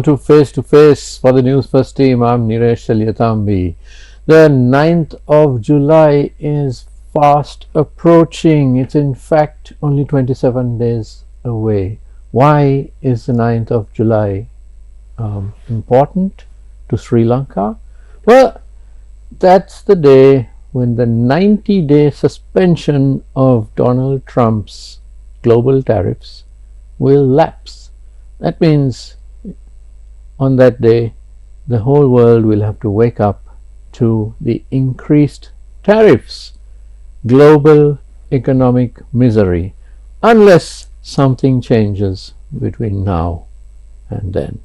To Face for the Newsfirst team. I'm Niresh. The 9th of July is fast approaching. It's in fact only 27 days away. Why is the 9th of July important to Sri Lanka? Well, that's the day when the 90-day suspension of Donald Trump's global tariffs will lapse. That means on that day, the whole world will have to wake up to the increased tariffs, global economic misery, unless something changes between now and then.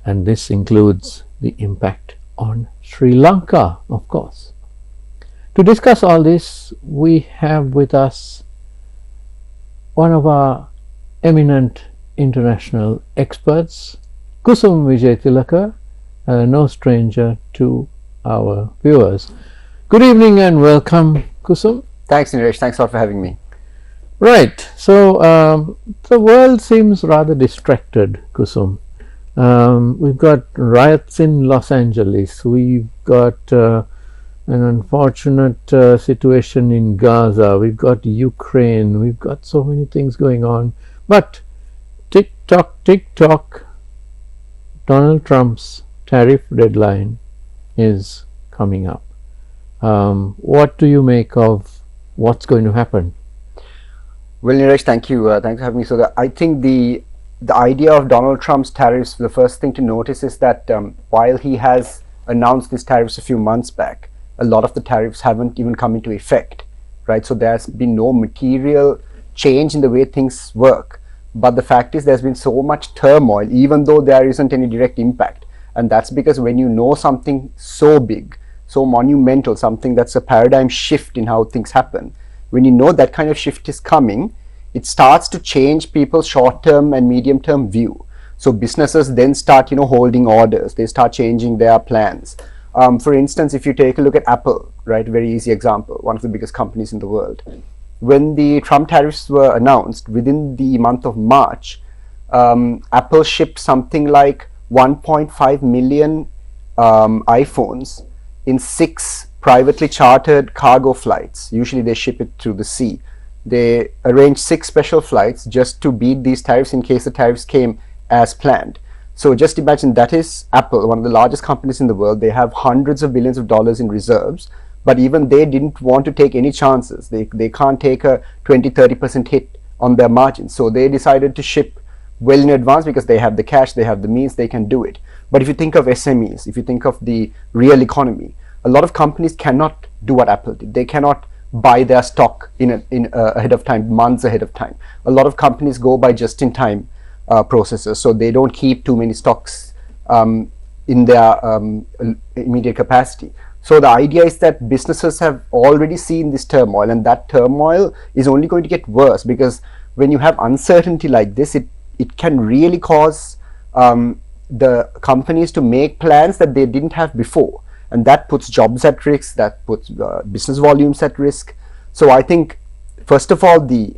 And this includes the impact on Sri Lanka, of course. To discuss all this, we have with us one of our eminent international experts, Kusum Wijetilleke, no stranger to our viewers. Good evening and welcome, Kusum. Thanks, Niresh. Thanks a lot for having me. Right. So the world seems rather distracted, Kusum. We've got riots in Los Angeles. We've got an unfortunate situation in Gaza. We've got Ukraine. We've got so many things going on. But tick tock, Donald Trump's tariff deadline is coming up. What do you make of what's going to happen? Well, Niresh, thank you. Thanks for having me. So I think the idea of Donald Trump's tariffs, the first thing to notice is that while he has announced these tariffs a few months back, a lot of the tariffs haven't even come into effect, right? So there's been no material change in the way things work. But the fact is there's been so much turmoil, even though there isn't any direct impact. And that's because when you know something so big, so monumental, something that's a paradigm shift in how things happen, when you know that kind of shift is coming, it starts to change people's short-term and medium-term view. So businesses then start, holding orders. They start changing their plans. For instance, if you take a look at Apple, right, very easy example, one of the biggest companies in the world. When the Trump tariffs were announced, within the month of March, Apple shipped something like 1.5 million iPhones in 6 privately chartered cargo flights. Usually they ship it through the sea. They arranged 6 special flights just to beat these tariffs in case the tariffs came as planned. So just imagine, that is Apple, one of the largest companies in the world. They have hundreds of billions of dollars in reserves. But even they didn't want to take any chances. They can't take a 20-30% hit on their margins. So they decided to ship well in advance because they have the cash, they have the means, they can do it. But if you think of SMEs, if you think of the real economy, a lot of companies cannot do what Apple did. They cannot buy their stock ahead of time, months ahead of time. A lot of companies go by just-in-time processes. So they don't keep too many stocks in their immediate capacity. So the idea is that businesses have already seen this turmoil, and that turmoil is only going to get worse, because when you have uncertainty like this, it can really cause the companies to make plans that they didn't have before, and that puts jobs at risk, that puts business volumes at risk. So I think, first of all, the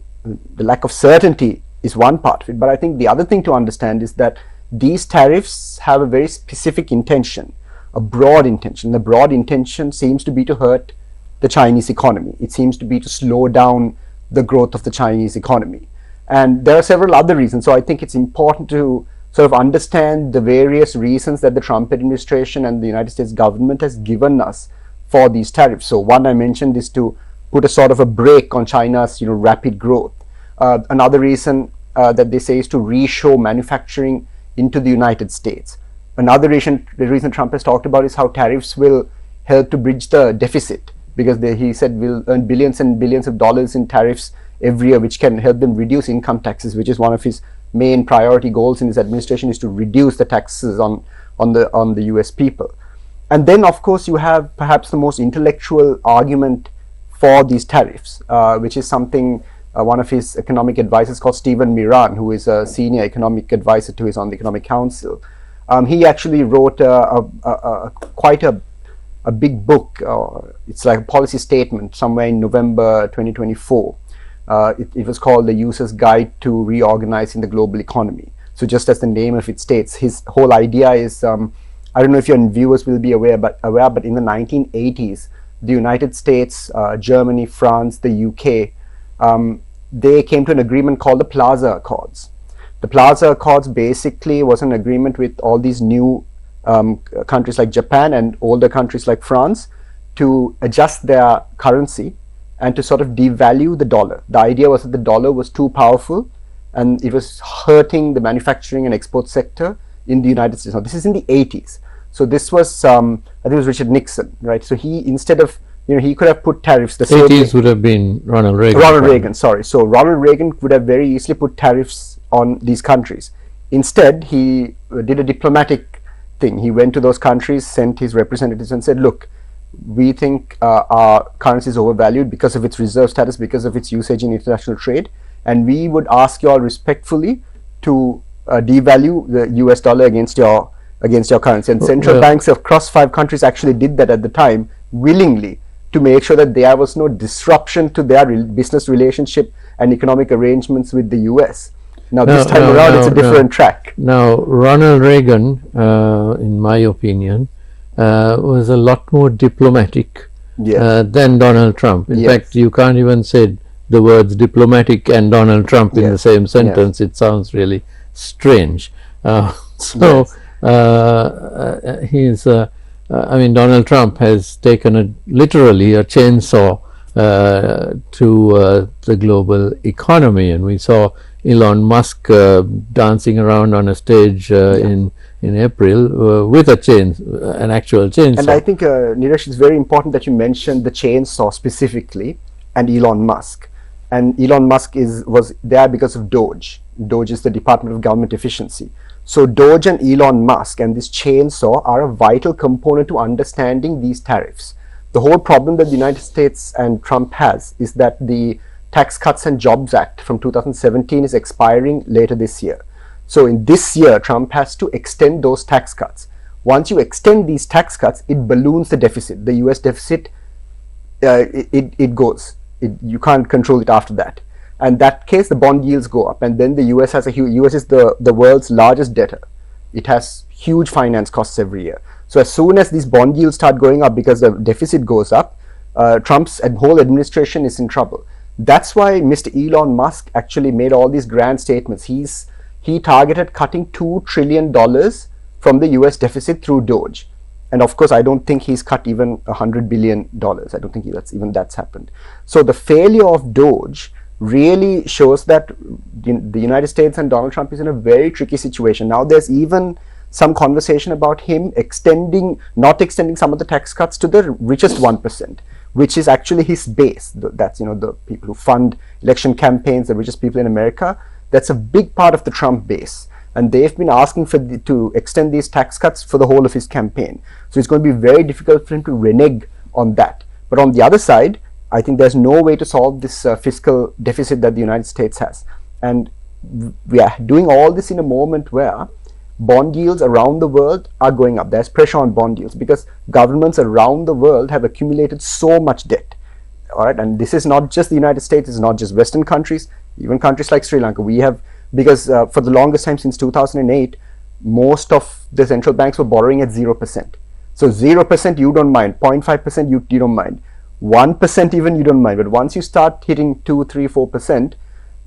lack of certainty is one part of it, but I think the other thing to understand is that these tariffs have a very specific intention, a broad intention. The broad intention seems to be to hurt the Chinese economy. It seems to be to slow down the growth of the Chinese economy. And there are several other reasons. So I think it's important to sort of understand the various reasons that the Trump administration and the United States government has given us for these tariffs. So one I mentioned is to put a sort of a brake on China's rapid growth. Another reason that they say is to reshow manufacturing into the United States. Another reason Trump has talked about is how tariffs will help to bridge the deficit, because he said we'll earn billions and billions of dollars in tariffs every year, which can help them reduce income taxes, which is one of his main priority goals in his administration, is to reduce the taxes on the US people. And then, of course, you have perhaps the most intellectual argument for these tariffs, which is something one of his economic advisors called Stephen Miran, who is a senior economic advisor to his on the Economic Council. He actually wrote quite a big book. It's like a policy statement somewhere in November 2024. It was called The User's Guide to Reorganizing the Global Economy. So just as the name of it states, his whole idea is, I don't know if your viewers will be aware, but in the 1980s, the United States, Germany, France, the UK, they came to an agreement called the Plaza Accords. The Plaza Accords basically was an agreement with all these new countries like Japan and older countries like France to adjust their currency and to sort of devalue the dollar. The idea was that the dollar was too powerful and it was hurting the manufacturing and export sector in the United States. Now this is in the 80s. So this was, I think it was Richard Nixon, right? So he, instead of, he could have put tariffs. The 80s would have been Ronald Reagan. Ronald Reagan, sorry. So Ronald Reagan would have very easily put tariffs on these countries. Instead, he did a diplomatic thing. He went to those countries, sent his representatives and said, look, we think our currency is overvalued because of its reserve status, because of its usage in international trade, and we would ask you all respectfully to devalue the US dollar against your currency. And central banks across 5 countries actually did that at the time willingly, to make sure that there was no disruption to their business relationship and economic arrangements with the US. Now this time around it's a different track. Now Ronald Reagan, in my opinion, was a lot more diplomatic than Donald Trump. In fact, you can't even say the words diplomatic and Donald Trump in the same sentence. It sounds really strange. He's I mean, Donald Trump has taken literally a chainsaw to the global economy, and we saw Elon Musk dancing around on a stage in April with an actual chainsaw. And I think, Niresh, it's very important that you mentioned the chainsaw specifically and Elon Musk. And Elon Musk was there because of DOGE. DOGE is the Department of Government Efficiency. So DOGE and Elon Musk and this chainsaw are a vital component to understanding these tariffs. The whole problem that the United States and Trump has is that the Tax Cuts and Jobs Act from 2017 is expiring later this year. So in this year, Trump has to extend those tax cuts. Once you extend these tax cuts, it balloons the deficit. The US deficit, it goes. You can't control it after that. And in that case, the bond yields go up, and then the US has US is the world's largest debtor. It has huge finance costs every year. So as soon as these bond yields start going up because the deficit goes up, Trump's whole administration is in trouble. That's why Mr. Elon Musk actually made all these grand statements. He targeted cutting $2 trillion from the US deficit through DOGE. And of course, I don't think he's cut even $100 billion. I don't think that's happened. So the failure of DOGE really shows that the United States and Donald Trump is in a very tricky situation. Now there's even some conversation about him not extending some of the tax cuts to the richest 1%, which is actually his base. That's, the people who fund election campaigns, the richest people in America. That's a big part of the Trump base. And they've been asking to extend these tax cuts for the whole of his campaign. So it's going to be very difficult for him to renege on that. But on the other side, I think there's no way to solve this fiscal deficit that the United States has. And we are doing all this in a moment where bond yields around the world are going up. There's pressure on bond yields because governments around the world have accumulated so much debt. All right, and this is not just the United States, it's not just Western countries, even countries like Sri Lanka. Because for the longest time since 2008, most of the central banks were borrowing at 0%. So 0% you don't mind, 0.5% you don't mind, 1% even you don't mind. But once you start hitting 2, 3, 4%,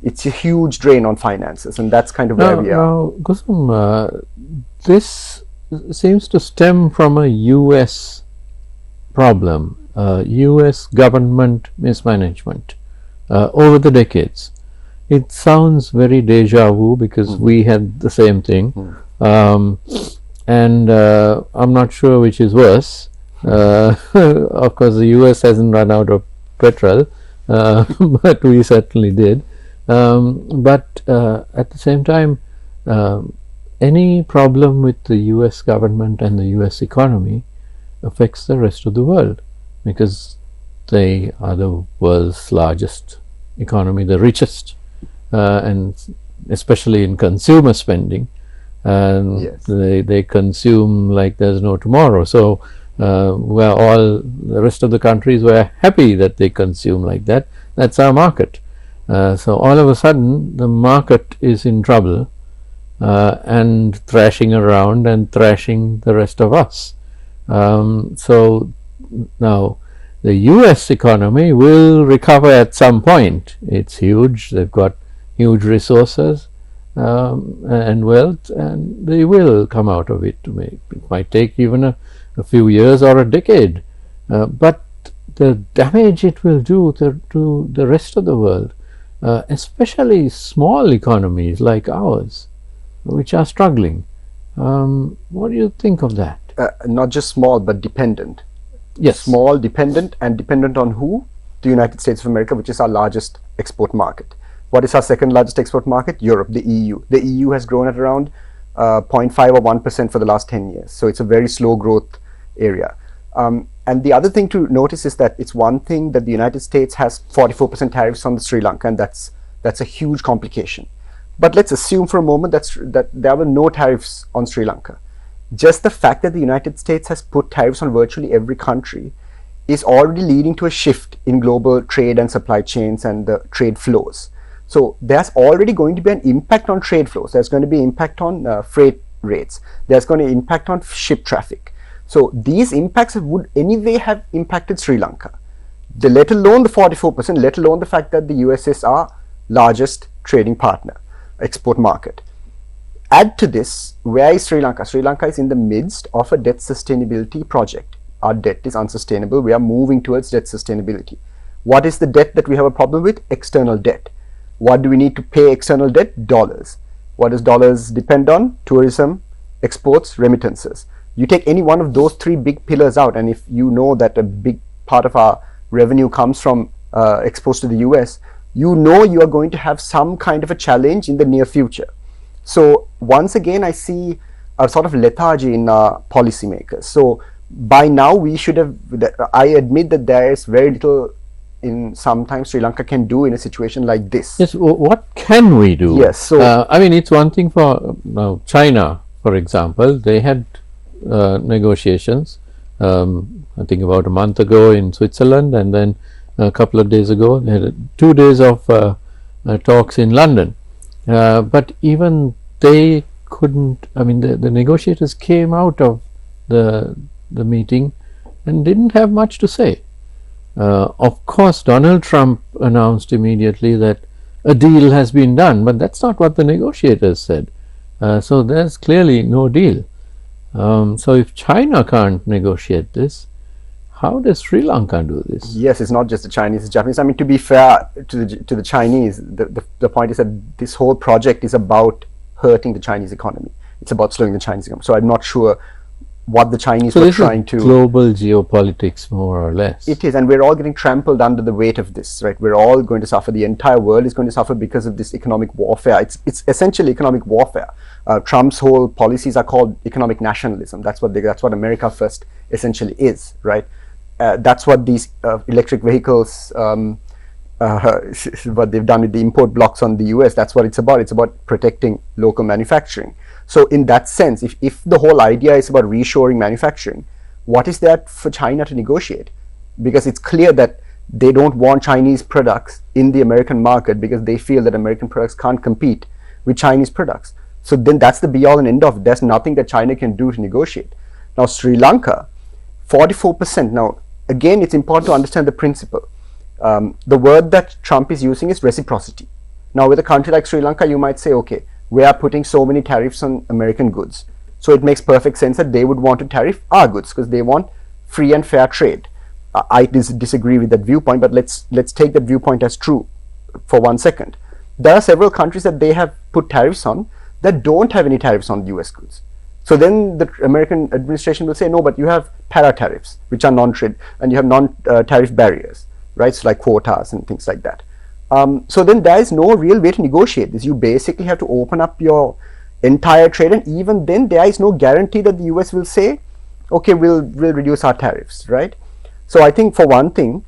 it's a huge drain on finances, and that's kind of where we are. Now, Kusum, this seems to stem from a US problem, US government mismanagement over the decades. It sounds very deja vu because we had the same thing, and I'm not sure which is worse. Of course, the US hasn't run out of petrol, but we certainly did. But at the same time, any problem with the US government and the US economy affects the rest of the world, because they are the world's largest economy, the richest, and especially in consumer spending, and they consume like there's no tomorrow. So where all the rest of the countries were happy that they consume like that, that's our market. So all of a sudden the market is in trouble, and thrashing around and thrashing the rest of us. So now the US economy will recover at some point. It's huge, they've got huge resources and wealth, and they will come out of it. It might take even a few years or a decade, but the damage it will do to the rest of the world, especially small economies like ours, which are struggling. What do you think of that? Not just small, but dependent. Yes. Small, dependent, and dependent on who? The United States of America, which is our largest export market. What is our second largest export market? Europe, the EU. The EU has grown at around 0.5 or 1% for the last 10 years. So it's a very slow growth area. And the other thing to notice is that it's one thing that the United States has 44% tariffs on the Sri Lanka, and that's a huge complication. But let's assume for a moment that there were no tariffs on Sri Lanka. Just the fact that the United States has put tariffs on virtually every country is already leading to a shift in global trade and supply chains and the trade flows. So there's already going to be an impact on trade flows. There's going to be impact on freight rates. There's going to impact on ship traffic. So these impacts would anyway have impacted Sri Lanka. Let alone the 44%, let alone the fact that the US is our largest trading partner, export market. Add to this, where is Sri Lanka? Sri Lanka is in the midst of a debt sustainability project. Our debt is unsustainable. We are moving towards debt sustainability. What is the debt that we have a problem with? External debt. What do we need to pay external debt? Dollars. What does dollars depend on? Tourism, exports, remittances. You take any one of those three big pillars out, and if you know that a big part of our revenue comes from exports to the US, you know you are going to have some kind of a challenge in the near future. So once again, I see a sort of lethargy in policymakers. So by now we should have, I admit that there is very little in sometimes Sri Lanka can do in a situation like this. Yes, what can we do? Yes, so I mean, it's one thing for China, for example. They had negotiations, I think about a month ago in Switzerland, and then a couple of days ago they had 2 days of talks in London. But even they couldn't, I mean, the negotiators came out of the meeting and didn't have much to say. Of course, Donald Trump announced immediately that a deal has been done, but that's not what the negotiators said. So there's clearly no deal. So if China can't negotiate this, how does Sri Lanka do this? Yes, it's not just the Chinese, it's Japanese. I mean, to be fair to the Chinese, the point is that this whole project is about hurting the Chinese economy. It's about slowing the Chinese economy. So I'm not sure what the Chinese were trying to. Global geopolitics, more or less. It is, and we're all getting trampled under the weight of this, right? We're all going to suffer. The entire world is going to suffer because of this economic warfare. It's essentially economic warfare. Trump's whole policies are called economic nationalism. That's what America First essentially is, right? That's what these electric vehicles, what they've done with the import blocks on the US, that's what it's about. It's about protecting local manufacturing. So in that sense, if the whole idea is about reshoring manufacturing, what is that for China to negotiate? Because it's clear that they don't want Chinese products in the American market because they feel that American products can't compete with Chinese products. So then that's the be all and end of it. There's nothing that China can do to negotiate. Now Sri Lanka, 44%. Now again, it's important to understand the principle. The word that Trump is using is reciprocity. Now with a country like Sri Lanka, you might say, okay, we are putting so many tariffs on American goods. So it makes perfect sense that they would want to tariff our goods because they want free and fair trade. I disagree with that viewpoint, but let's take that viewpoint as true for 1 second. There are several countries that they have put tariffs on that don't have any tariffs on US goods. So then the American administration will say, no, but you have para-tariffs, which are non-trade, and you have non-tariff barriers, right? So like quotas and things like that. So then there is no real way to negotiate this. You basically have to open up your entire trade, and even then there is no guarantee that the US will say, okay, we'll reduce our tariffs, right? So I think for one thing,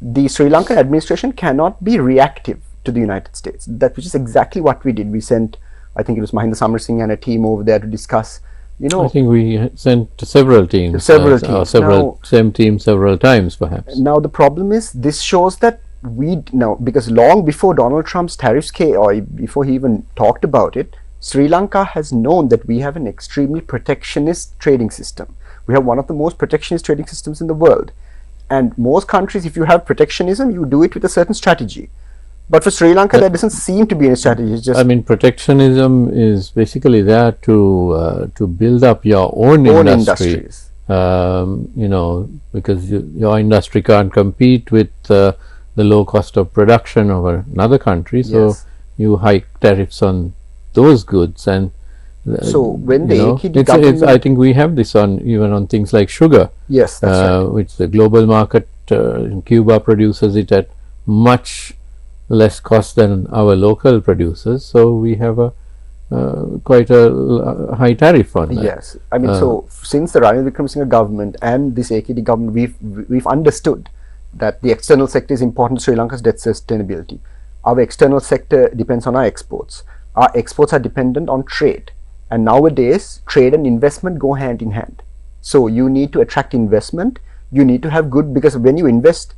the Sri Lankan administration cannot be reactive to the United States. Which is exactly what we did. We sent, I think it was Mahinda Samarsinghe and a team over there to discuss, I think we sent several teams. Same team several times perhaps. Now the problem is, this shows that because long before Donald Trump's tariffs came, or before he even talked about it, Sri Lanka has known that we have an extremely protectionist trading system. We have one of the most protectionist trading systems in the world. And most countries, if you have protectionism, you do it with a certain strategy. But for Sri Lanka, there doesn't seem to be any strategy. It's just, I mean, protectionism is basically there to build up your own industry. industries. You know, because your industry can't compete with the low cost of production of another country, so Yes. you hike tariffs on those goods. And So when the you know, AKD I government, think we have this on even on things like sugar, yes, that's right. which the global market in Cuba produces it at much less cost than our local producers, so we have a quite a high tariff on that. Yes, I mean, so since the Ranil Wickremesinghe government and this AKD government, we've understood that the external sector is important to Sri Lanka's debt sustainability. Our external sector depends on our exports. Our exports are dependent on trade, and nowadays trade and investment go hand in hand. So you need to attract investment. You need to have good, because when you invest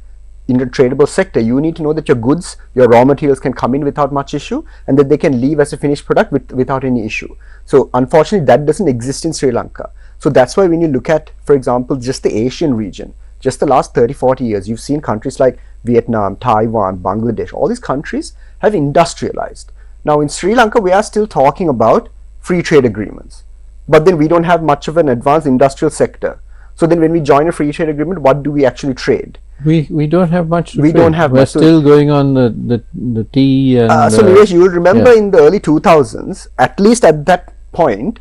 in the tradable sector, you need to know that your goods, your raw materials can come in without much issue, and that they can leave as a finished product without any issue. So unfortunately, that doesn't exist in Sri Lanka. So that's why when you look at, for example, just the Asian region, just the last 30-40 years, you've seen countries like Vietnam, Taiwan, Bangladesh, all these countries have industrialized. Now in Sri Lanka, we are still talking about free trade agreements, but then we don't have much of an advanced industrial sector. So then when we join a free trade agreement, what do we actually trade? We don't have much. We don't have We're much. still going on the tea and. So Nilesh, you will remember yeah. in the early 2000s, at least at that point,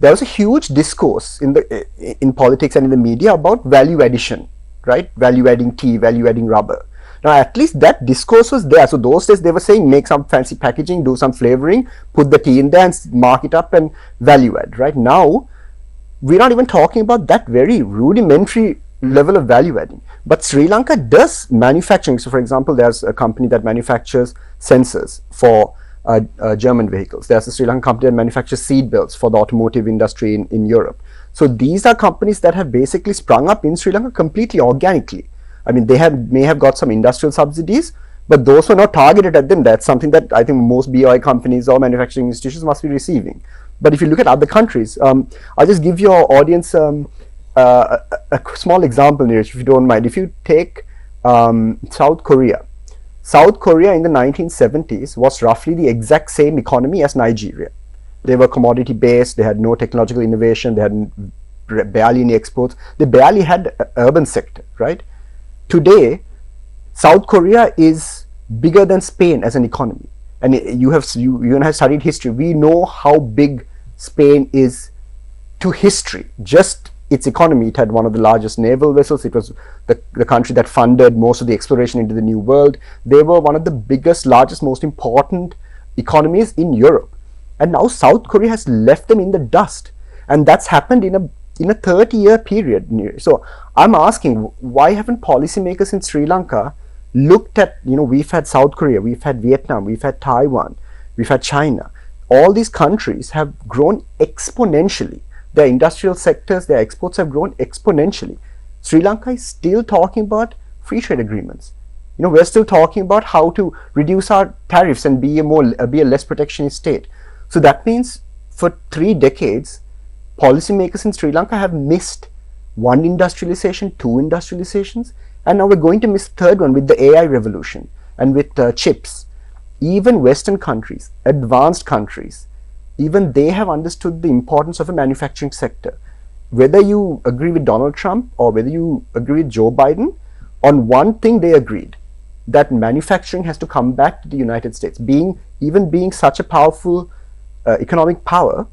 there was a huge discourse in politics and in the media about value addition, right? Value adding tea, value adding rubber. Now at least that discourse was there. So those days they were saying make some fancy packaging, do some flavoring, put the tea in there and mark it up and value add. Right now, we're not even talking about that very rudimentary level of value adding. But Sri Lanka does manufacturing. So for example, there's a company that manufactures sensors for German vehicles. There's a Sri Lankan company that manufactures seat belts for the automotive industry in Europe. So these are companies that have basically sprung up in Sri Lanka completely organically. I mean, they may have got some industrial subsidies, but those were not targeted at them. That's something that I think most BOI companies or manufacturing institutions must be receiving. But if you look at other countries, I'll just give your audience a small example, Neeraj, if you don't mind. If you take South Korea. South Korea in the 1970s was roughly the exact same economy as Nigeria. They were commodity based, they had no technological innovation, they had barely any exports, they barely had an urban sector, right? Today, South Korea is bigger than Spain as an economy. And you have studied history. We know how big Spain is to history. Just its economy, it had one of the largest naval vessels. It was the country that funded most of the exploration into the New World. They were one of the biggest, largest, most important economies in Europe. And now South Korea has left them in the dust. And that's happened in a 30-year period. So I'm asking, why haven't policymakers in Sri Lanka looked at, we've had South Korea, we've had Vietnam, we've had Taiwan, we've had China. All these countries have grown exponentially. Their industrial sectors, their exports have grown exponentially. Sri Lanka is still talking about free trade agreements. We're still talking about how to reduce our tariffs and be a less protectionist state. So that means for 3 decades, policymakers in Sri Lanka have missed 1 industrialization, 2 industrializations, and now we're going to miss the 3rd one with the AI revolution and with chips. Even Western countries, advanced countries, even they have understood the importance of a manufacturing sector. Whether you agree with Donald Trump or whether you agree with Joe Biden, on one thing they agreed, that manufacturing has to come back to the United States. Being such a powerful economic power,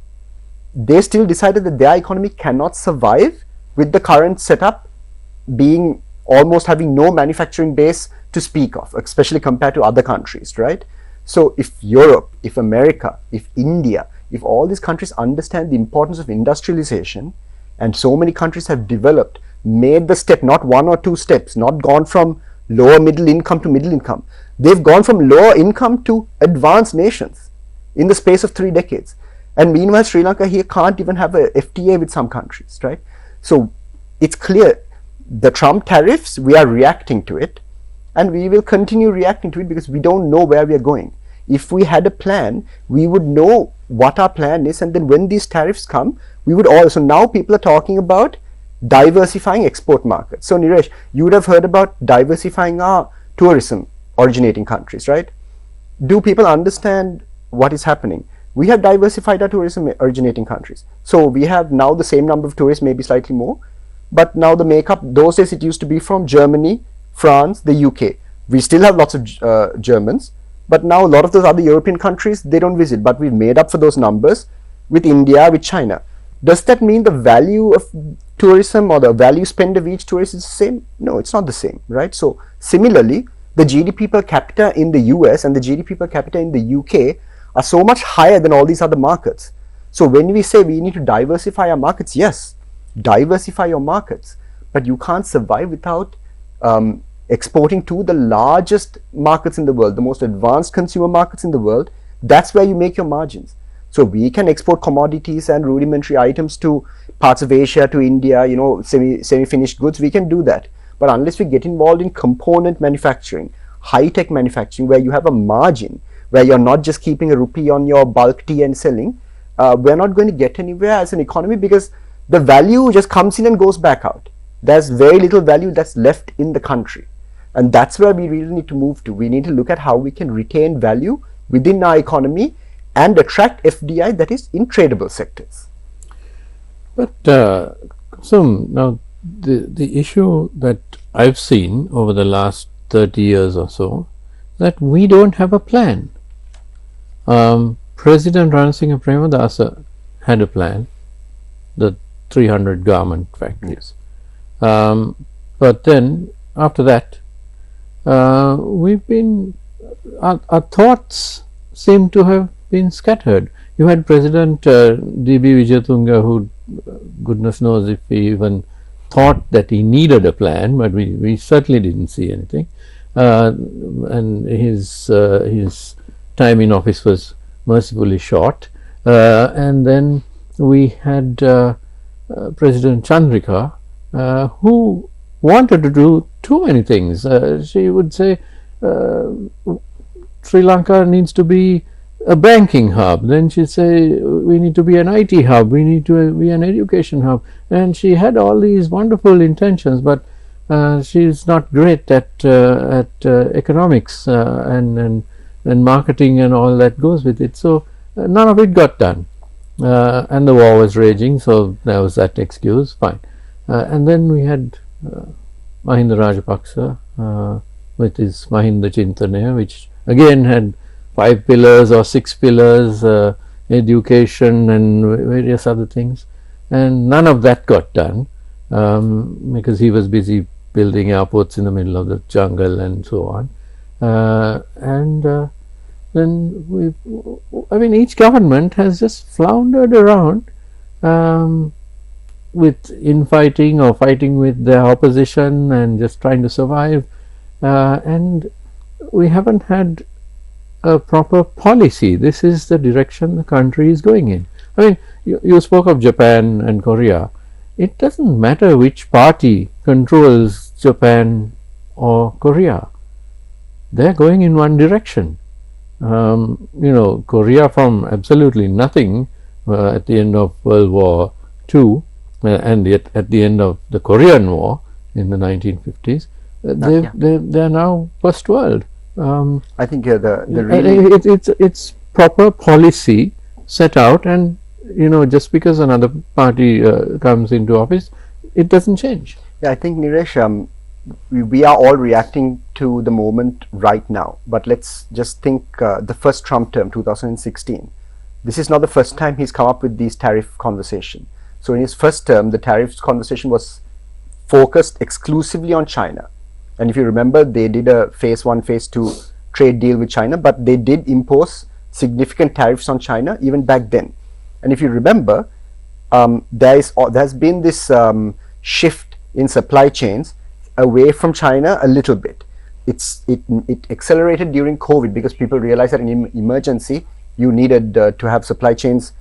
they still decided that their economy cannot survive with the current setup being almost having no manufacturing base to speak of, especially compared to other countries, right? So if Europe, if America, if India, if all these countries understand the importance of industrialization, and so many countries have developed, made the step, not 1 or 2 steps, not gone from lower middle income to middle income. They've gone from lower income to advanced nations in the space of 3 decades. And meanwhile, Sri Lanka here can't even have a FTA with some countries, right? So it's clear, the Trump tariffs, we are reacting to it, and we will continue reacting to it because we don't know where we are going. If we had a plan, we would know what our plan is, and then when these tariffs come, we would also, now people are talking about diversifying export markets. So Niresh, you would have heard about diversifying our tourism originating countries, right? Do people understand what is happening? We have diversified our tourism originating countries. So we have now the same number of tourists, maybe slightly more, but now the makeup, those days it used to be from Germany, France, the UK. We still have lots of Germans, but now a lot of those other European countries, they don't visit, but we've made up for those numbers with India, with China. Does that mean the value of tourism or the value spent of each tourist is the same? No, it's not the same, right? So similarly, the GDP per capita in the US and the GDP per capita in the UK are so much higher than all these other markets. So when we say we need to diversify our markets, yes, diversify your markets, but you can't survive without exporting to the largest markets in the world, the most advanced consumer markets in the world. That's where you make your margins. So we can export commodities and rudimentary items to parts of Asia, to India, you know, semi-finished goods, we can do that. But unless we get involved in component manufacturing, high-tech manufacturing, where you have a margin, where you're not just keeping a rupee on your bulk tea and selling, we're not going to get anywhere as an economy, because the value just comes in and goes back out. There's very little value that's left in the country. And that's where we really need to move to. We need to look at how we can retain value within our economy and attract FDI that is in tradable sectors. But now the issue that I've seen over the last 30 years or so, that we don't have a plan. President Ranasinghe Premadasa had a plan, the 300 garment factories. But then after that, we've been, our thoughts seem to have been scattered. You had President D.B. Wijetilleke, who goodness knows if he even thought that he needed a plan, but we certainly didn't see anything. And his time in office was mercifully short. And then we had President Chandrika, who wanted to do too many things. She would say Sri Lanka needs to be a banking hub. Then she'd say we need to be an IT hub, we need to be an education hub. And she had all these wonderful intentions, but she's not great at economics and marketing and all that goes with it. So none of it got done. And the war was raging, so there was that excuse, fine. And then we had Mahinda Rajapaksa with his Mahinda Chintanaya, which again had 5 pillars or 6 pillars, education and various other things, and none of that got done because he was busy building airports in the middle of the jungle and so on. Then I mean, each government has just floundered around with infighting or fighting with their opposition and just trying to survive, and we haven't had a proper policy. This is the direction the country is going in. I mean, you spoke of Japan and Korea. It doesn't matter which party controls Japan or Korea. They're going in one direction. You know, Korea from absolutely nothing at the end of World War II, and yet at the end of the Korean War in the 1950s, they're now first world. I think really it's proper policy set out, and you know, just because another party comes into office, it doesn't change. Yeah, I think Niresh, we are all reacting to the moment right now, but let's just think the first Trump term, 2016. This is not the first time he's come up with these tariff conversation. So in his first term, the tariffs conversation was focused exclusively on China. And if you remember, they did a phase 1, phase 2 trade deal with China, but they did impose significant tariffs on China even back then. And if you remember, there's been this shift in supply chains away from China a little bit. It accelerated during COVID because people realized that in emergency you needed to have supply chains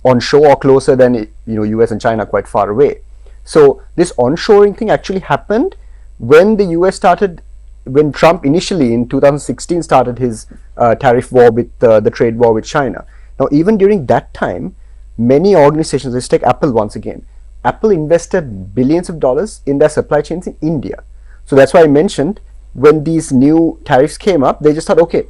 onshore or closer than, you know, US and China quite far away. So this onshoring thing actually happened when the US started, when Trump initially in 2016 started his tariff war with the trade war with China. Now, even during that time, many organizations, let's take Apple once again. Apple invested billions of dollars in their supply chains in India. So that's why I mentioned when these new tariffs came up, they just thought, okay,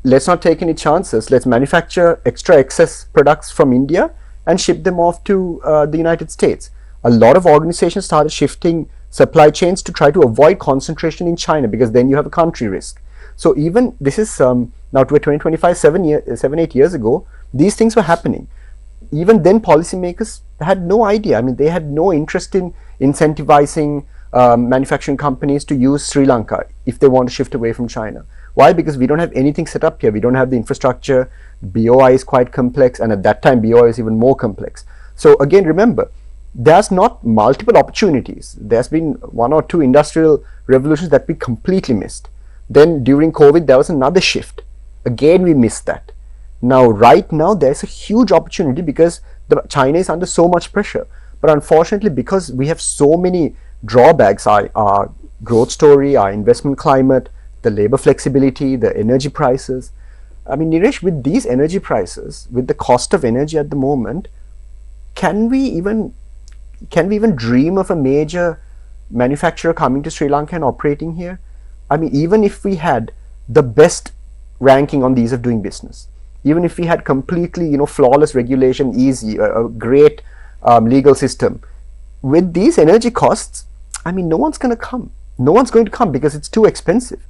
let's not take any chances. Let's manufacture extra excess products from India and ship them off to the United States. A lot of organizations started shifting supply chains to try to avoid concentration in China, because then you have a country risk. So even this is now to 2025, 8 years ago, these things were happening. Even then, policymakers had no idea. I mean, they had no interest in incentivizing manufacturing companies to use Sri Lanka if they want to shift away from China. Why? Because we don't have anything set up here. We don't have the infrastructure. BOI is quite complex, and at that time, BOI is even more complex. So again, remember, there's not multiple opportunities. There's been one or two industrial revolutions that we completely missed. Then during COVID, there was another shift. Again, we missed that. Now, right now, there's a huge opportunity because China is under so much pressure. But unfortunately, because we have so many drawbacks, our growth story, our investment climate, the labor flexibility, the energy prices. I mean, Niresh, with these energy prices, with the cost of energy at the moment, can we even dream of a major manufacturer coming to Sri Lanka and operating here? I mean, even if we had the best ranking on the ease of doing business, even if we had completely, flawless regulation, easy, a great legal system, with these energy costs, I mean, no one's going to come. No one's going to come because it's too expensive.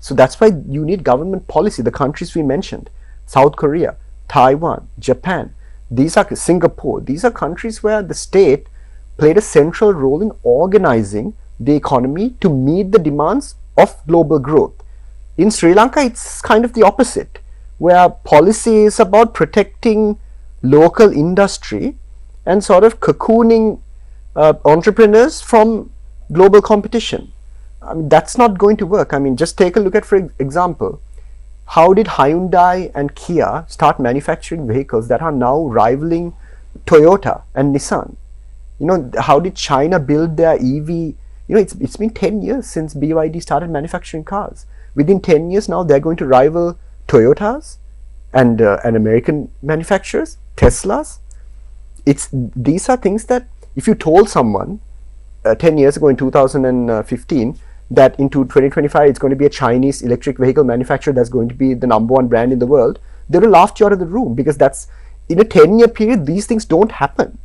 So that's why you need government policy. The countries we mentioned, South Korea, Taiwan, Japan, Singapore, these are countries where the state played a central role in organizing the economy to meet the demands of global growth. In Sri Lanka, it's kind of the opposite, where policy is about protecting local industry and sort of cocooning entrepreneurs from global competition. I mean, that's not going to work. I mean, just take a look at, for example, how did Hyundai and Kia start manufacturing vehicles that are now rivaling Toyota and Nissan? How did China build their EV? It's been 10 years since BYD started manufacturing cars. Within 10 years now, they're going to rival Toyotas and American manufacturers, Teslas. These are things that if you told someone 10 years ago in 2015 that into 2025 it's going to be a Chinese electric vehicle manufacturer that's going to be the #1 brand in the world, they would have laughed you out of the room, because that's in a 10-year period, these things don't happen.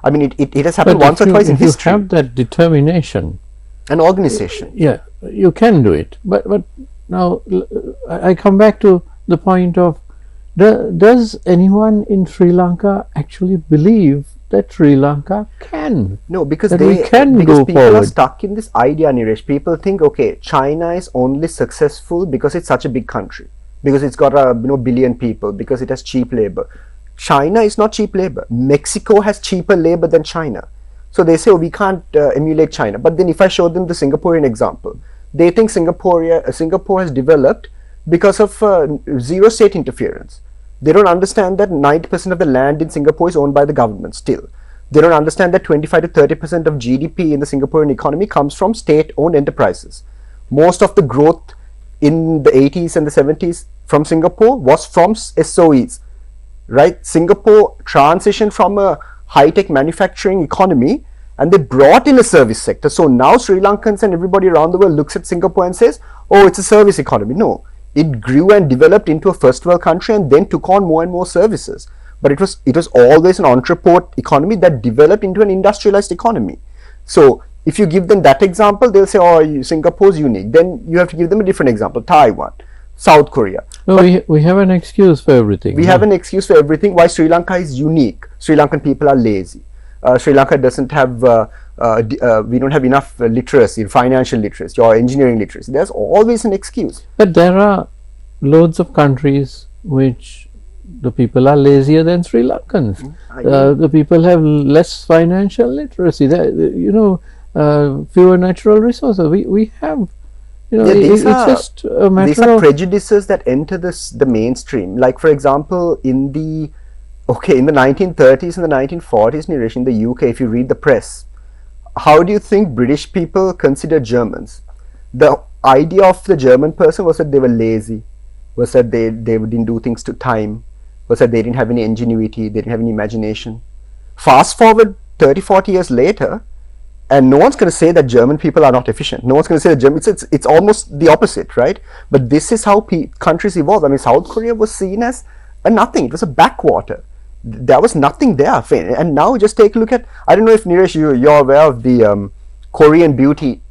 I mean, it has happened once or twice in history. If you have that determination and organization, yeah, you can do it. But now I come back to the point of, does anyone in Sri Lanka actually believe that Sri Lanka can? No, because people are stuck in this idea, Niresh. People think, okay, China is only successful because it's such a big country, because it's got a billion people, because it has cheap labor. China is not cheap labor. Mexico has cheaper labor than China. So they say, oh, we can't emulate China. But then if I show them the Singaporean example, they think Singapore has developed because of zero state interference. They don't understand that 90% of the land in Singapore is owned by the government still. They don't understand that 25 to 30% of GDP in the Singaporean economy comes from state-owned enterprises. Most of the growth in the 80s and the 70s from Singapore was from SOEs. Right? Singapore transitioned from a high-tech manufacturing economy, and they brought in a service sector. So now Sri Lankans and everybody around the world looks at Singapore and says, oh, it's a service economy. No, it grew and developed into a first world country and then took on more and more services. But it was always an entrepôt economy that developed into an industrialized economy. So if you give them that example, they'll say, oh, Singapore's unique. Then you have to give them a different example, Taiwan, South Korea. No, we have an excuse for everything. We have an excuse for everything. Why Sri Lanka is unique. Sri Lankan people are lazy. Sri Lanka doesn't have, we don't have enough literacy, financial literacy or engineering literacy. There's always an excuse. But there are loads of countries which the people are lazier than Sri Lankans. The people have less financial literacy. Fewer natural resources. We have. It's just a matter these are prejudices that enter the mainstream. Like, for example, in the 1930s and the 1940s, Niresh, in the UK, if you read the press, how do you think British people consider Germans? The idea of the German person was that they were lazy, was that they didn't do things to time, was that they didn't have any ingenuity, they didn't have any imagination. Fast forward 30, 40 years later, and no one's going to say that German people are not efficient. No one's going to say that German, it's almost the opposite, right? But this is how countries evolve. I mean, South Korea was seen as a nothing. It was a backwater. There was nothing there. And now just take a look at, I don't know if Niresh, you're aware of the Korean beauty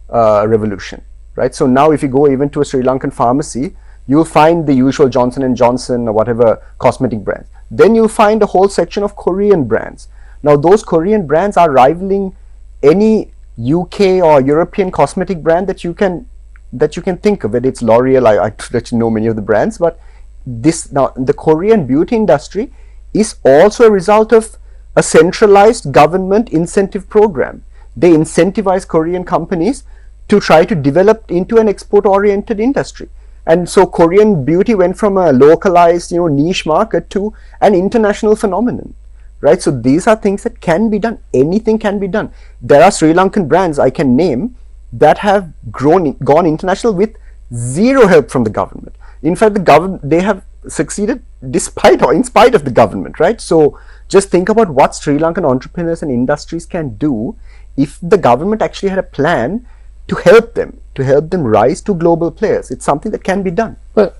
revolution, right? So now if you go even to a Sri Lankan pharmacy, you'll find the usual Johnson & Johnson or whatever cosmetic brands. Then you'll find a whole section of Korean brands. Now those Korean brands are rivaling any UK or European cosmetic brand that you can think of. It's L'Oreal, I let you know many of the brands, but this now the Korean beauty industry is also a result of a centralized government incentive program. They incentivize Korean companies to try to develop into an export-oriented industry. And so Korean beauty went from a localized, niche market to an international phenomenon, right? So these are things that can be done. Anything can be done. There are Sri Lankan brands I can name that have gone international with zero help from the government. In fact, they have succeeded despite or in spite of the government, right? So just think about what Sri Lankan entrepreneurs and industries can do if the government actually had a plan to help them rise to global players. It's something that can be done. But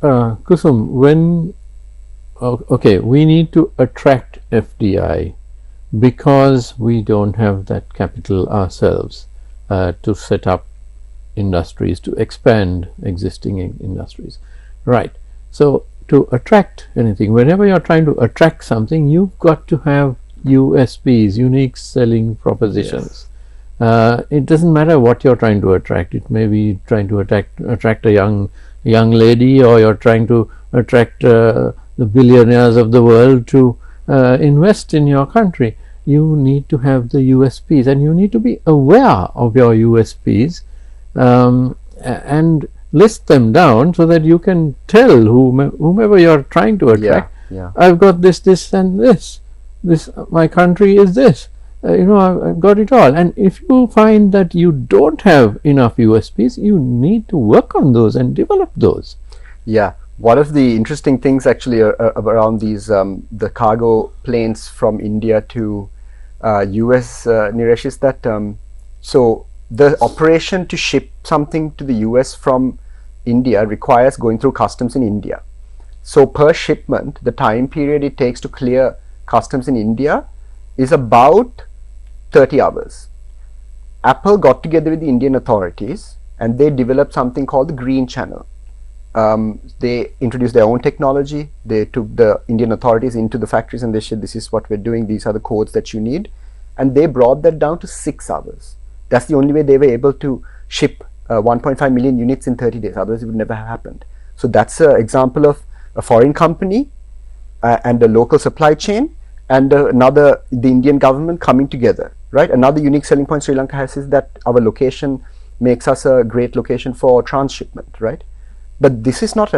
Kusum, okay, we need to attract FDI because we don't have that capital ourselves to set up industries, to expand existing industries, right? So to attract anything, whenever you're trying to attract something, you've got to have USPs, unique selling propositions. Yes. It doesn't matter what you're trying to attract. It may be trying to attract a young lady, or you're trying to attract the billionaires of the world to invest in your country. You need to have the USPs, and you need to be aware of your USPs and list them down so that you can tell whomever you're trying to attract, I've got this and this. My country is this. I've got it all. And if you find that you don't have enough USPs, you need to work on those and develop those. Yeah. One of the interesting things actually around these the cargo planes from India to US, Niresh, is that so the operation to ship something to the US from India requires going through customs in India. So per shipment, the time period it takes to clear customs in India is about 30 hours. Apple got together with the Indian authorities and they developed something called the Green Channel. They introduced their own technology. They took the Indian authorities into the factories and they said, this is what we're doing, these are the codes that you need, and they brought that down to 6 hours. That's the only way they were able to ship 1.5 million units in 30 days, otherwise it would never have happened. So that's an example of a foreign company and a local supply chain and the Indian government coming together, right? Another unique selling point Sri Lanka has is that our location makes us a great location for transshipment, right? But this is not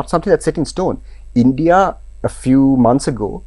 something that's set in stone. India a few months ago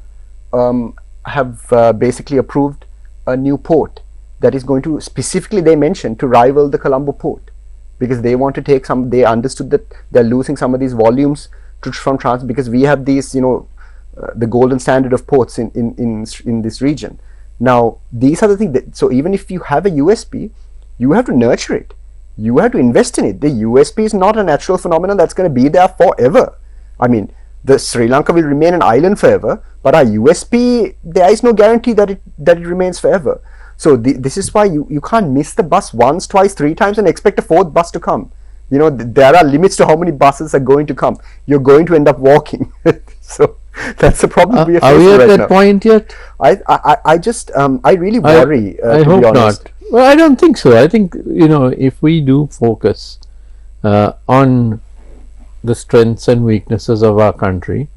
have basically approved a new port that is going to specifically, they mentioned, to rival the Colombo port, because they want to take they understood that they're losing some of these volumes from transit, because we have these, the golden standard of ports in this region. Now these are the things so even if you have a USP, you have to nurture it, you have to invest in it. The USP is not a natural phenomenon that's going to be there forever. I mean, the Sri Lanka will remain an island forever, but our USP, there is no guarantee that it remains forever. So this is why you can't miss the bus once, twice, 3 times and expect a 4th bus to come. There are limits to how many buses are going to come. You're going to end up walking. So that's the problem we are facing right now. Are we at that point yet? I really worry. I hope not. Well, I don't think so. I think, if we do focus on the strengths and weaknesses of our country,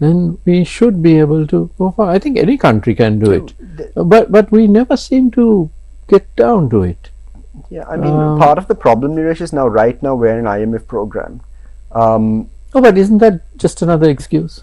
then we should be able to go far. I think any country can do it, but we never seem to get down to it. Yeah, I mean, part of the problem, Niresh, is right now we're in an IMF program. But isn't that just another excuse?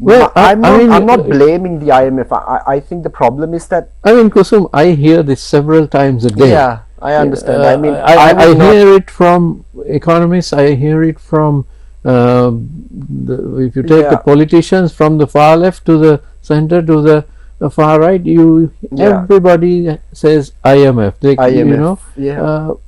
Well, I'm not blaming the IMF. I think the problem is that... I mean, Kusum, I hear this several times a day. Yeah, I understand. I hear it from economists, I hear it from If you take the politicians from the far left to the center to the far right, everybody says IMF. IMF,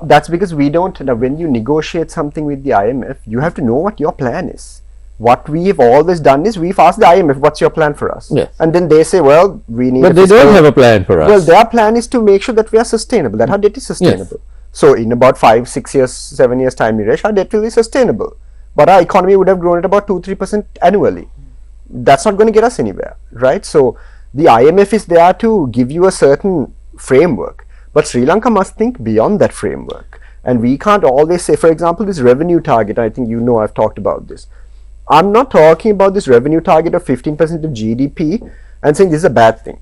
that's because we don't. When you negotiate something with the IMF, you have to know what your plan is. What we've always done is we've asked the IMF, "What's your plan for us?" Yes. And then they say, "Well, we need." But they don't have a plan for us. Well, their plan is to make sure that we are sustainable, that our debt is sustainable. Yes. So, in about 5, 6 years, 7 years time, Niresh, our debt will be sustainable. But our economy would have grown at about 2-3% annually. That's not going to get us anywhere, right? So, the IMF is there to give you a certain framework. But Sri Lanka must think beyond that framework. And we can't always say, for example, this revenue target, I think I've talked about this. I'm not talking about this revenue target of 15% of GDP and saying this is a bad thing.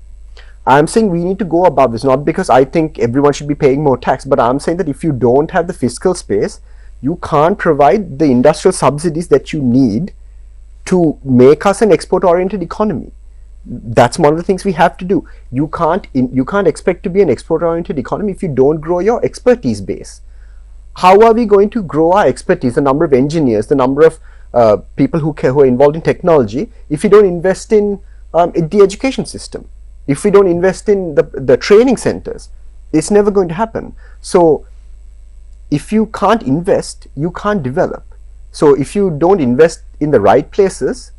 I'm saying we need to go above this, not because I think everyone should be paying more tax, but I'm saying that if you don't have the fiscal space, you can't provide the industrial subsidies that you need to make us an export-oriented economy. That's one of the things we have to do. You can't expect to be an export-oriented economy if you don't grow your expertise base. How are we going to grow our expertise, the number of engineers, the number of people who are involved in technology, if we don't invest in the education system, if we don't invest in the training centers? It's never going to happen. So if you can't invest, you can't develop. So if you don't invest in the right places,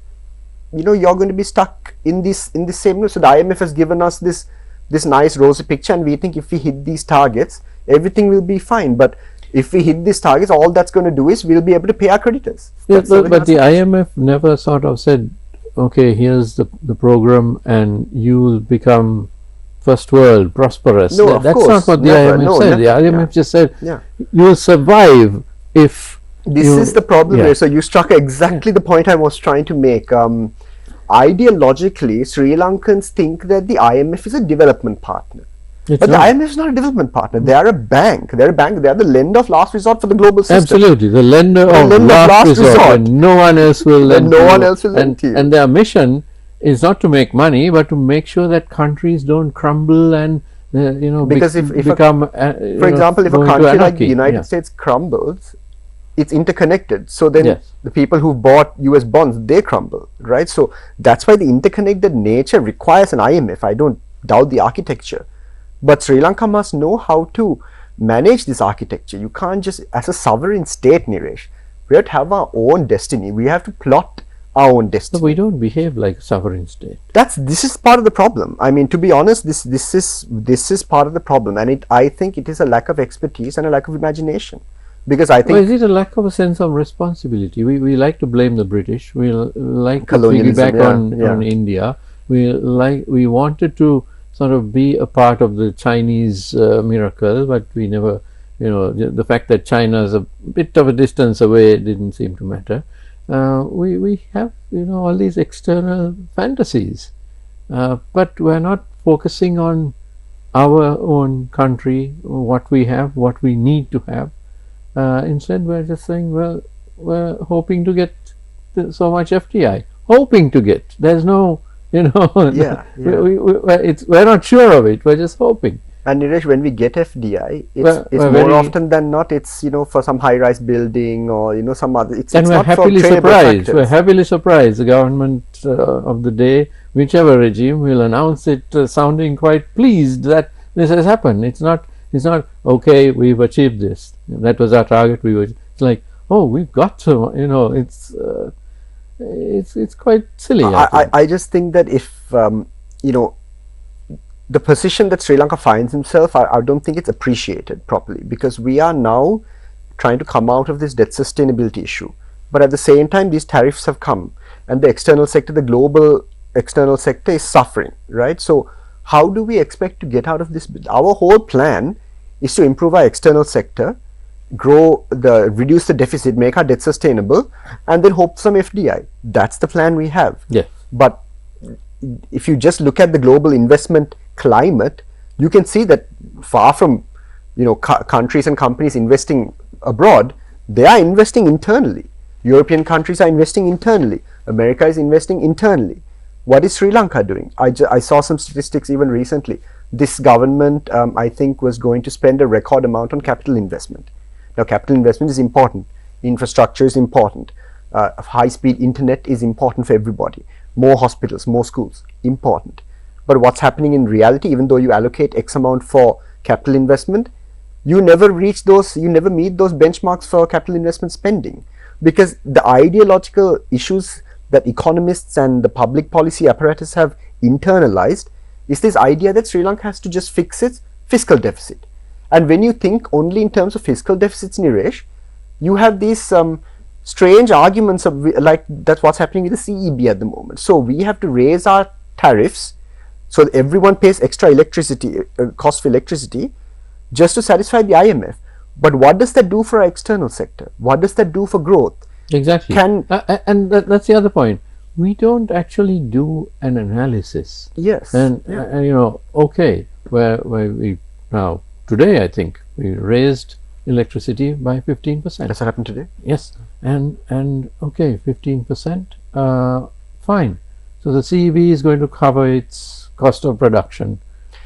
you're going to be stuck in this same. So the IMF has given us this nice rosy picture, and we think if we hit these targets, everything will be fine. But if we hit these targets, all that's going to do is we'll be able to pay our creditors. But the IMF never sort of said, okay, here's the program and you'll become first world, prosperous. No, that's not what the IMF said. The IMF just said, you'll survive if this is the problem here. So you struck exactly the point I was trying to make. Ideologically, Sri Lankans think that the IMF is a development partner. But the IMF is not a development partner. They are a bank. They are the lender of last resort for the global system. Absolutely, the lender of last resort. And no one else will lend to you. And their mission is not to make money, but to make sure that countries don't crumble and because if for example, if a country like the United States crumbles, it's interconnected. So then the people who bought US bonds, they crumble, right? So that's why the interconnected nature requires an IMF. I don't doubt the architecture. But Sri Lanka must know how to manage this architecture. You can't just, as a sovereign state, Niresh, we have to have our own destiny. We have to plot our own destiny. No, we don't behave like a sovereign state. This is part of the problem. I mean, to be honest, this is part of the problem, and I think it is a lack of expertise and a lack of imagination. Because I think, is it a lack of a sense of responsibility? We like to blame the British. We like to piggyback on India. We wanted to sort of be a part of the Chinese miracle, but we never, the fact that China is a bit of a distance away didn't seem to matter. We have, all these external fantasies, but we're not focusing on our own country, what we have, what we need to have. Instead, we're just saying, well, we're hoping to get so much FDI. Hoping to get. There's no, we're not sure of it. We're just hoping. And Niresh, when we get FDI, it's more often than not, it's for some high-rise building or some other. It's we're happily surprised. We're happily surprised. The government of the day, whichever regime, will announce it, sounding quite pleased that this has happened. It's not okay. We've achieved this. That was our target. It's like, oh, we've got to. It's quite silly. I just think that if the position that Sri Lanka finds himself, I don't think it's appreciated properly, because we are now trying to come out of this debt sustainability issue. But at the same time, these tariffs have come, and the external sector, the global external sector, is suffering, right? So how do we expect to get out of this? Our whole plan is to improve our external sector, reduce the deficit, make our debt sustainable, and then hope for some FDI. That's the plan we have. Yeah. But if you just look at the global investment climate, you can see that far from countries and companies investing abroad, they are investing internally. European countries are investing internally. America is investing internally. What is Sri Lanka doing? I saw some statistics even recently. This government, I think, was going to spend a record amount on capital investment. Now, capital investment is important. infrastructure is important. High-speed internet is important for everybody. More hospitals, more schools, important. But what's happening in reality, even though you allocate X amount for capital investment, you never reach those, you never meet those benchmarks for capital investment spending, because the ideological issues that economists and the public policy apparatus have internalized is this idea that Sri Lanka has to just fix its fiscal deficit. And when you think only in terms of fiscal deficits, Niresh, you have these strange arguments of like that's what's happening with the CEB at the moment. So we have to raise our tariffs so that everyone pays extra electricity cost for electricity just to satisfy the IMF. But what does that do for our external sector? What does that do for growth? Exactly. And that's the other point. We don't actually do an analysis. Yes. And you know, okay, where we now today I think we raised electricity by 15%. That's what happened today. Yes. And okay, 15%. Fine. So the CEB is going to cover its cost of production.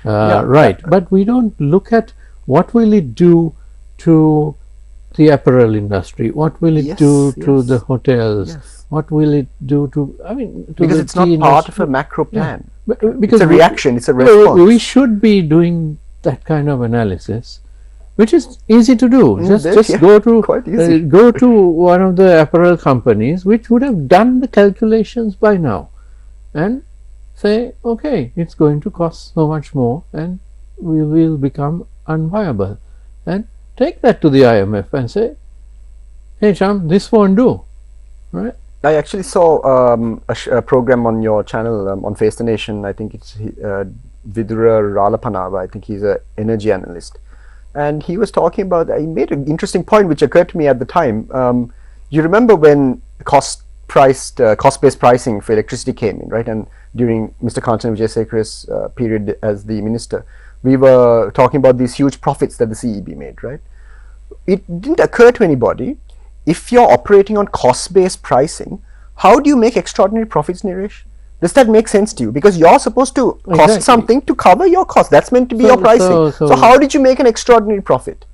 Right. But we don't look at what will it do to the apparel industry, what will it do to the hotels, what will it do to, I mean, to because it's not part of a macro plan. Because it's a reaction, it's a response. We should be doing that kind of analysis, which is easy to do. Just go to one of the apparel companies which would have done the calculations by now and say, okay, it's going to cost so much more and we will become unviable, and take that to the IMF and say, hey Cham, this won't do, right? I actually saw a program on your channel on Face the Nation. I think it's Vidura Ralapanava. I think he's an energy analyst, and he was talking about, he made an interesting point which occurred to me at the time. You remember when cost-based pricing for electricity came in, right? And during Mr. Kanchana Wijetilleke's period as the minister, we were talking about these huge profits that the CEB made, right? It didn't occur to anybody, if you're operating on cost-based pricing, how do you make extraordinary profits, Niresh? Does that make sense to you? Because you're supposed to cost something to cover your cost. That's meant to be your pricing. So how did you make an extraordinary profit?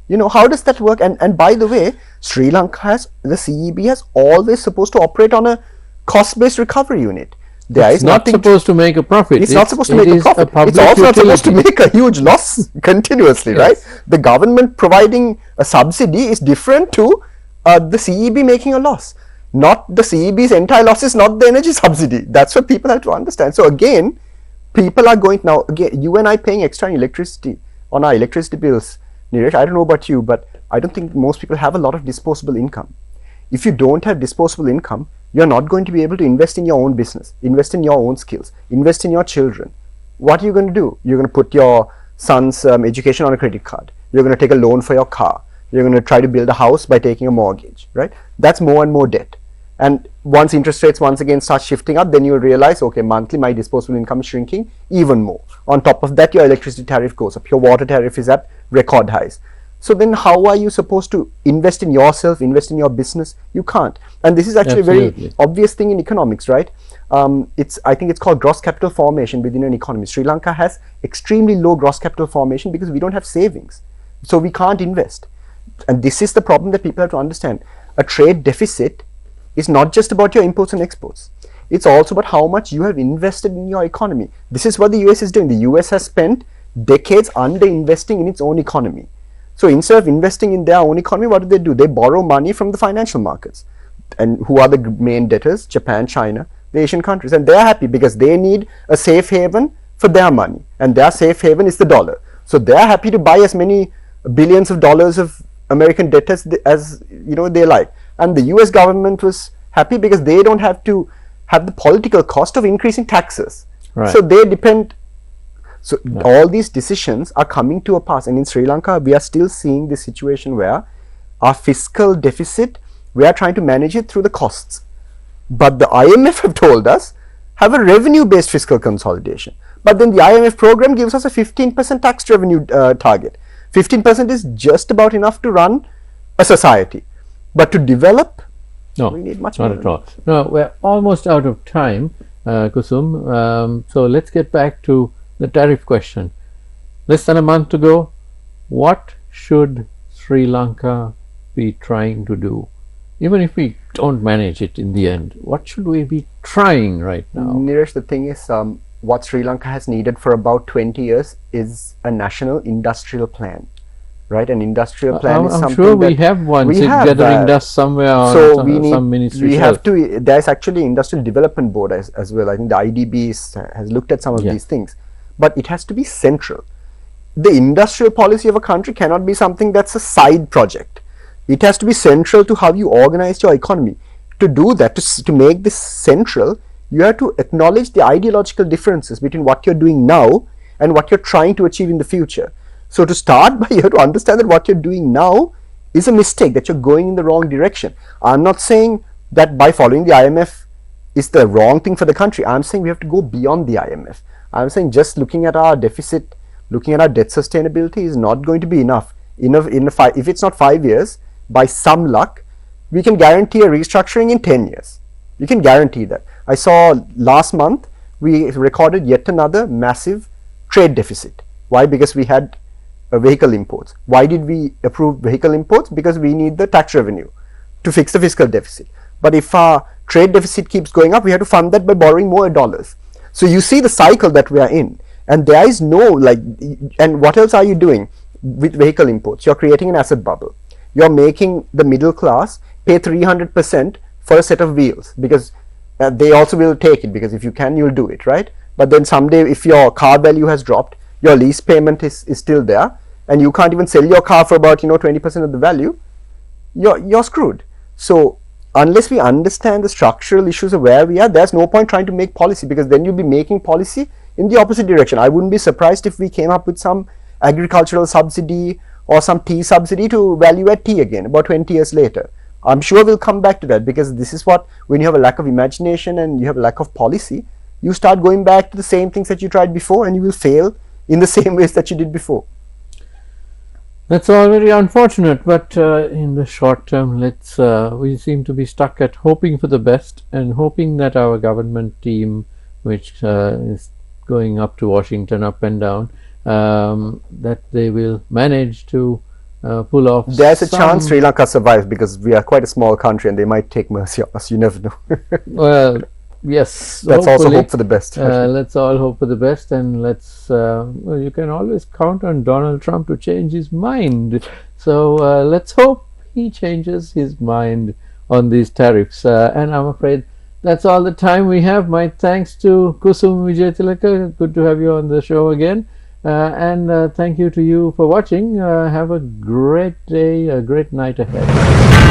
You know, how does that work? And by the way, Sri Lanka the CEB has always supposed to operate on a cost-based recovery unit. It's not supposed to make a profit. It's not supposed to make a profit. It's also not supposed to make a huge loss continuously, right? The government providing a subsidy is different to the CEB making a loss. Not the CEB's entire loss is not the energy subsidy. That's what people have to understand. So again, people are going now. Again, you and I paying extra on electricity on our electricity bills. Niresh, I don't know about you, but I don't think most people have a lot of disposable income. If you don't have disposable income, you're not going to be able to invest in your own business, invest in your own skills, invest in your children. What are you going to do? You're going to put your son's education on a credit card. You're going to take a loan for your car. You're going to try to build a house by taking a mortgage, right? That's more and more debt. And once interest rates once again start shifting up, then you'll realize, okay, monthly my disposable income is shrinking even more. On top of that, your electricity tariff goes up. Your water tariff is at record highs. So then how are you supposed to invest in yourself, invest in your business? You can't. And this is actually a very obvious thing in economics, right? I think it's called gross capital formation within an economy. Sri Lanka has extremely low gross capital formation because we don't have savings. So we can't invest. And this is the problem that people have to understand. A trade deficit is not just about your imports and exports. It's also about how much you have invested in your economy. This is what the US is doing. The US has spent decades under investing in its own economy. So instead of investing in their own economy, what do? They borrow money from the financial markets. And who are the main debtors? Japan, China, the Asian countries. And they're happy because they need a safe haven for their money. And their safe haven is the dollar. So they're happy to buy as many billions of dollars of American debt as they like. And the US government was happy because they don't have to have the political cost of increasing taxes. Right. So they depend. So all these decisions are coming to a pass, and in Sri Lanka we are still seeing this situation where our fiscal deficit, we are trying to manage it through the costs, but the IMF have told us have a revenue based fiscal consolidation, but then the IMF program gives us a 15% tax revenue target. 15% is just about enough to run a society, but to develop we need much more. Not at all. No, we're almost out of time, Kusum. So let's get back to the tariff question. Less than a month to go. What should Sri Lanka be trying to do? Even if we don't manage it in the end, what should we be trying right now? Neeraj, the thing is, what Sri Lanka has needed for about 20 years is a national industrial plan. Right, an industrial plan is something I'm sure we have one. We have gathering dust somewhere on so some ministry. We have to. There's actually industrial development board as well. I think the IDB has looked at some of these things, but it has to be central. The industrial policy of a country cannot be something that's a side project. It has to be central to how you organize your economy. To do that, to make this central, you have to acknowledge the ideological differences between what you're doing now and what you're trying to achieve in the future. So to start by, you have to understand that what you're doing now is a mistake, that you're going in the wrong direction. I'm not saying that by following the IMF is the wrong thing for the country. I'm saying we have to go beyond the IMF. I'm saying just looking at our deficit, looking at our debt sustainability is not going to be enough. If it's not 5 years, by some luck, we can guarantee a restructuring in 10 years. You can guarantee that. I saw last month, we recorded yet another massive trade deficit. Why? Because we had vehicle imports. Why did we approve vehicle imports? Because we need the tax revenue to fix the fiscal deficit. But if our trade deficit keeps going up, we have to fund that by borrowing more dollars. So you see the cycle that we are in, and there is no and what else are you doing with vehicle imports? You're creating an asset bubble. You're making the middle class pay 300% for a set of wheels, because they also will take it, because if you can, you'll do it, right? But then someday, if your car value has dropped, your lease payment is still there, and you can't even sell your car for about 20% of the value, you're screwed. So unless we understand the structural issues of where we are, there's no point trying to make policy, because then you'll be making policy in the opposite direction. I wouldn't be surprised if we came up with some agricultural subsidy or some tea subsidy to value add tea again about 20 years later. I'm sure we'll come back to that, because this is what, when you have a lack of imagination and you have a lack of policy, you start going back to the same things that you tried before, and you will fail in the same ways that you did before. That's all very unfortunate, but in the short term, we seem to be stuck at hoping for the best and hoping that our government team, which is going up to Washington up and down, that they will manage to pull off. There's a chance Sri Lanka survives, because we are quite a small country and they might take mercy on us. You never know. Well, yes, let's also hope for the best. Let's all hope for the best, and you can always count on Donald Trump to change his mind. So let's hope he changes his mind on these tariffs. And I'm afraid that's all the time we have. My thanks to Kusum Wijetilleke. Good to have you on the show again. And thank you to you for watching. Have a great day, a great night ahead.